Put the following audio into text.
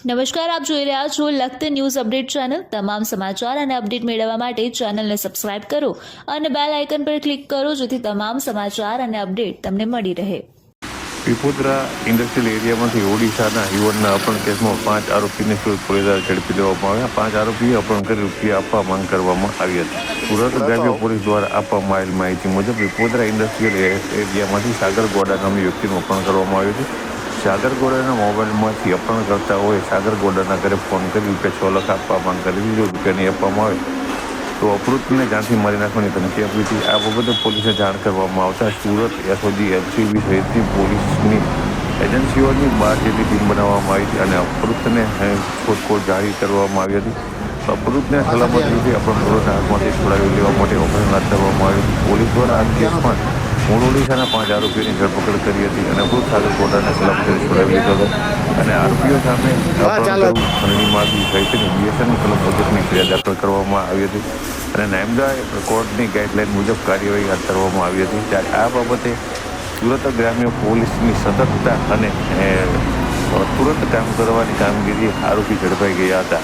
નમસ્કાર, આપ જોઈ રહ્યા છો લખત ન્યૂઝ અપડેટ ચેનલ। તમામ સમાચાર અને અપડેટ મેળવવા માટે ચેનલને સબસ્ક્રાઇબ કરો અને બેલ આઇકન પર ક્લિક કરો જેથી તમામ સમાચાર અને અપડેટ તમને મળી રહે। પીપોદરા ઇન્ડસ્ટ્રીયલ એરિયામાંથી ઓડિશાના યુવાનના અપહરણ કેસમાં 5 આરોપીને સુરત પોલીસ દ્વારા ઝડપી લેવામાં આવ્યા। 5 આરોપીએ અપહરણ કરી રૂપિયા આપવા માંગ કરવામાં આવી હતી। સુરત ગ્રામ્ય પોલીસ દ્વારા આપવામાં આવેલ માહિતી મુજબ પીપોદરા ઇન્ડસ્ટ્રીયલ એરિયામાંથી સાગર ગોડા નામની વ્યક્તિનું અપહરણ કરવામાં આવ્યું હતું। સાગર ગોડાના મોબાઈલમાંથી અપહરણકર્તાઓએ સાગર ગોડાના ઘરે ફોન કરી રૂપિયા 6 લાખ આપવા માંગ કરી હતી। જો રૂપિયા નહીં આપવામાં આવે તો અપહૃતને જાનથી મારી નાખવાની ધમકી આપી હતી। આ બાબતે પોલીસને જાણ કરવામાં આવતા સુરત એસઓજી એલસીબી સહિતની પોલીસની એજન્સીઓની 12 જેટલી ટીમ બનાવવામાં આવી હતી અને અપહૃતને શોધખોળ જારી કરવામાં આવી હતી। અપહૃતને સલામત રીતે અપહરણખોરોના હાથમાંથી છોડાવી લેવા માટે ઓપરેશન હાથ ધરવામાં આવ્યું હતું। પોલીસ દ્વારા આ કેસમાં મૂળ ઓડિશાના 5 આરોપીઓની ધરપકડ કરી હતી અને અપહૃત સાગર ગોડાને સલામત રીતે છોડાવી લીધો હતો અને આરોપીઓ સામે અપહરણ કરવું, ખંડણી માગી સહિતની બીએસએફની કલમ મુજબની ફરિયાદ દાખલ કરવામાં આવી હતી અને નામદા કોર્ટની ગાઈડલાઈન મુજબ કાર્યવાહી હાથ ધરવામાં આવી હતી। ત્યારે આ બાબતે સુરત ગ્રામ્ય પોલીસની સતર્કતા અને તુરંત કામ કરવાની કામગીરી આરોપી ઝડપાઈ ગયા હતા।